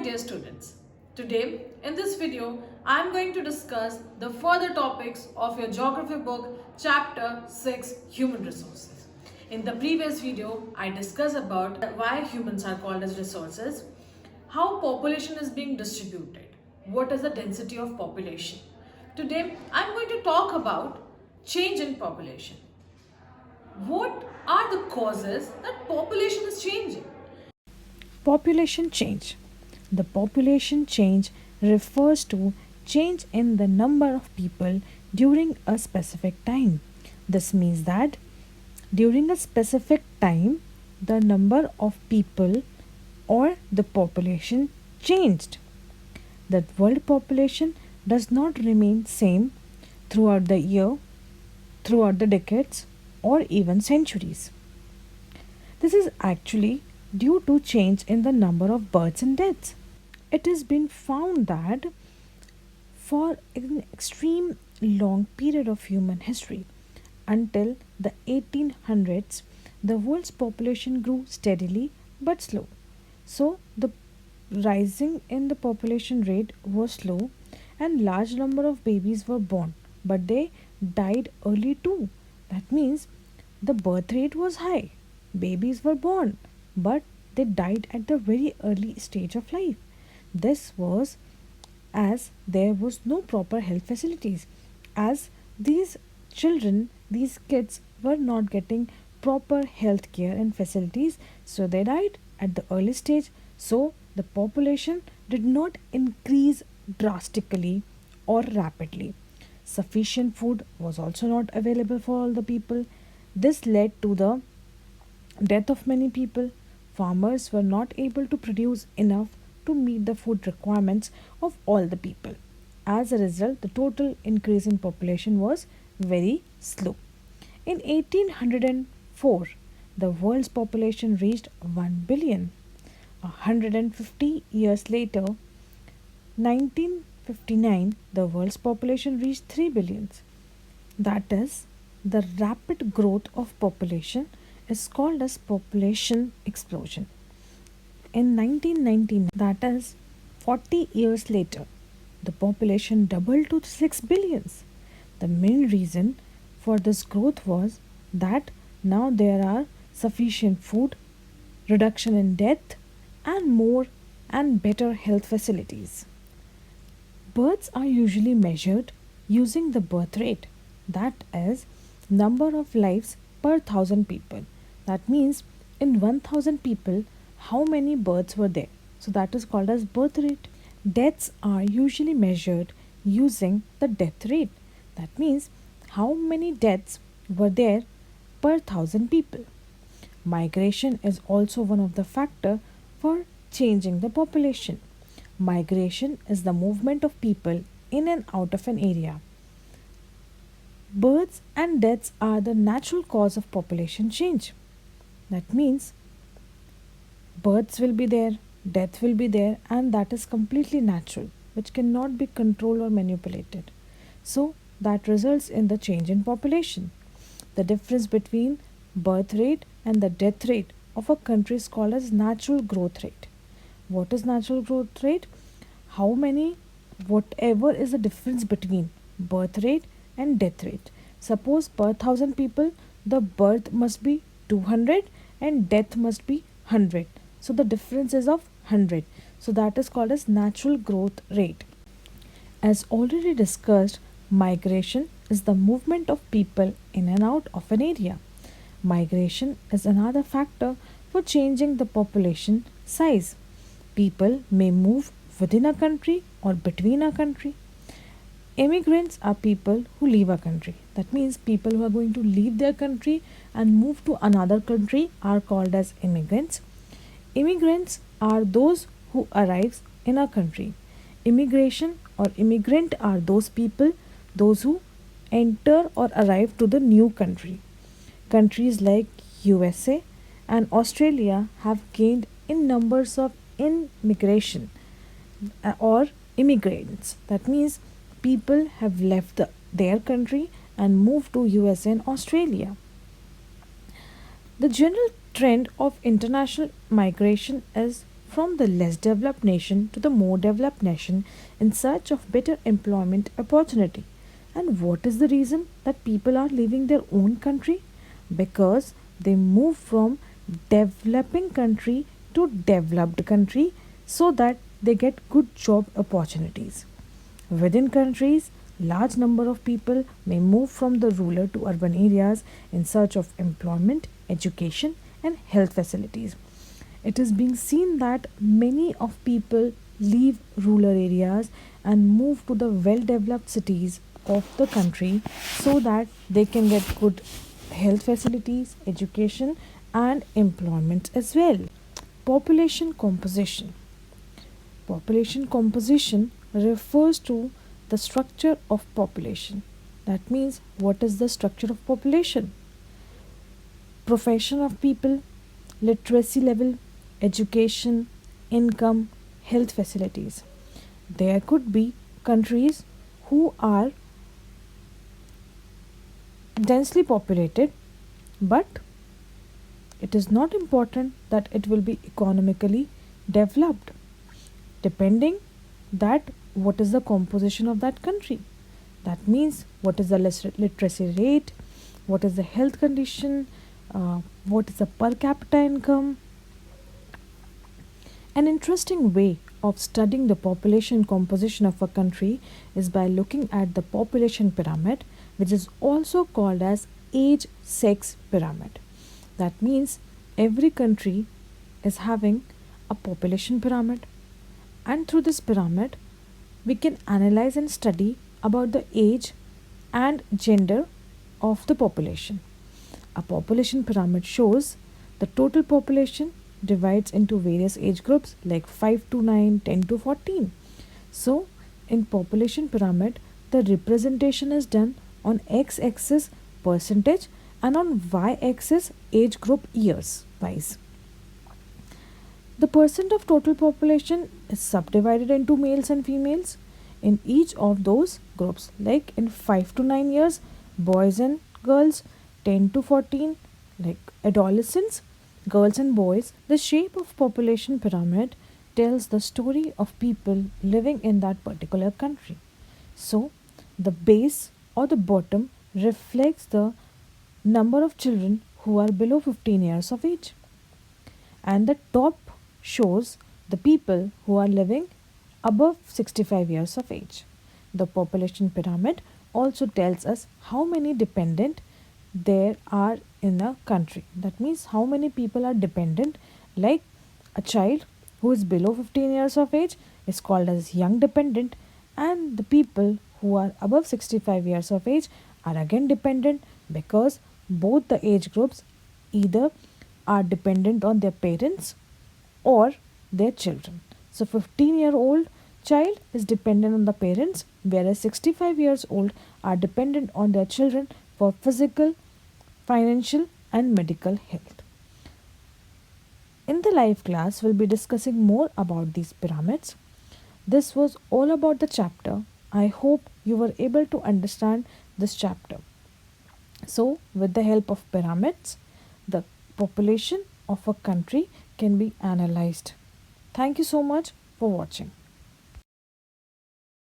dear students. Today in this video I am going to discuss the further topics of your geography book chapter 6 human resources. In the previous video I discussed about why humans are called as resources, how population is being distributed, what is the density of population. Today I am going to talk about change in population. What are the causes that population is changing? Population change. The population change refers to change in the number of people during a specific time. This means that during a specific time, the number of people or the population changed. The world population does not remain same throughout the year, throughout the decades, or even centuries. This is actually due to change in the number of births and deaths. It has been found that for an extreme long period of human history, until the 1800s, the world's population grew steadily but slow. So the rising in the population rate was slow and large number of babies were born, but they died early too. That means the birth rate was high. Babies were born, but they died at the very early stage of life. This was as there was no proper health facilities, as these children, these kids were not getting proper health care and facilities, so they died at the early stage. So the population did not increase drastically or rapidly. Sufficient food was also not available for all the people. This led to the death of many people. Farmers were not able to produce enough to meet the food requirements of all the people. As a result, the total increase in population was very slow. In 1804, the world's population reached 1 billion. 150 years later, 1959, the world's population reached 3 billion. That is, the rapid growth of population is called as population explosion. In 1999, that is 40 years later, the population doubled to 6 billions. The main reason for this growth was that now there are sufficient food, reduction in death, and more and better health facilities. Births are usually measured using the birth rate, that is, number of lives per 1,000 people. That means in 1,000 people, how many births were there? So that is called as birth rate. Deaths are usually measured using the death rate. That means how many deaths were there per 1,000 people. Migration is also one of the factor for changing the population. Migration is the movement of people in and out of an area. Births and deaths are the natural cause of population change. That means births will be there, death will be there, and that is completely natural, which cannot be controlled or manipulated. So that results in the change in population. The difference between birth rate and the death rate of a country is called as natural growth rate. What is natural growth rate? How many, whatever is the difference between birth rate and death rate. Suppose per 1,000 people, the birth must be 200 and death must be 100. So the difference is of 100. So that is called as natural growth rate. As already discussed, migration is the movement of people in and out of an area. Migration is another factor for changing the population size. People may move within a country or between a country. Immigrants are people who leave a country. That means people who are going to leave their country and move to another country are called as immigrants. Immigrants are those who arrive in a country. Immigration or immigrant are those people, those who enter or arrive to the new country. Countries like USA and Australia have gained in numbers of immigration or immigrants. That means people have left their country and moved to USA and Australia. The general trend of international migration is from the less developed nation to the more developed nation in search of better employment opportunity. And what is the reason that people are leaving their own country? Because they move from developing country to developed country so that they get good job opportunities. Within countries, large number of people may move from the rural to urban areas in search of employment, education and health facilities. It is being seen that many of people leave rural areas and move to the well developed cities of the country so that they can get good health facilities, education and employment as well. Population composition. Population composition refers to the structure of population. That means, what is the structure of population? Profession of people, literacy level, education, income, health facilities. There could be countries who are densely populated, but it is not important that it will be economically developed, depending that what is the composition of that country. That means, what is the literacy rate, what is the health condition, what is the per capita income. An interesting way of studying the population composition of a country is by looking at the population pyramid, which is also called as age sex pyramid. That means every country is having a population pyramid, and through this pyramid we can analyze and study about the age and gender of the population. A population pyramid shows the total population divides into various age groups like 5 to 9, 10 to 14. So in population pyramid, the representation is done on x-axis percentage and on y-axis age group years wise. The percent of total population is subdivided into males and females in each of those groups, like in 5 to 9 years boys and girls, 10 to 14 like adolescents, girls and boys. The shape of population pyramid tells the story of people living in that particular country. So the base or the bottom reflects the number of children who are below 15 years of age, and the top shows the people who are living above 65 years of age. The population pyramid also tells us how many dependent there are in a country. That means how many people are dependent, like a child who is below 15 years of age is called as young dependent, and the people who are above 65 years of age are again dependent, because both the age groups either are dependent on their parents or their children. So 15-year-old child is dependent on the parents, whereas 65 years old are dependent on their children for physical, financial and medical health. In the live class, we'll be discussing more about these pyramids. This was all about the chapter. I hope you were able to understand this chapter. So, with the help of pyramids, the population of a country can be analyzed. Thank you so much for watching.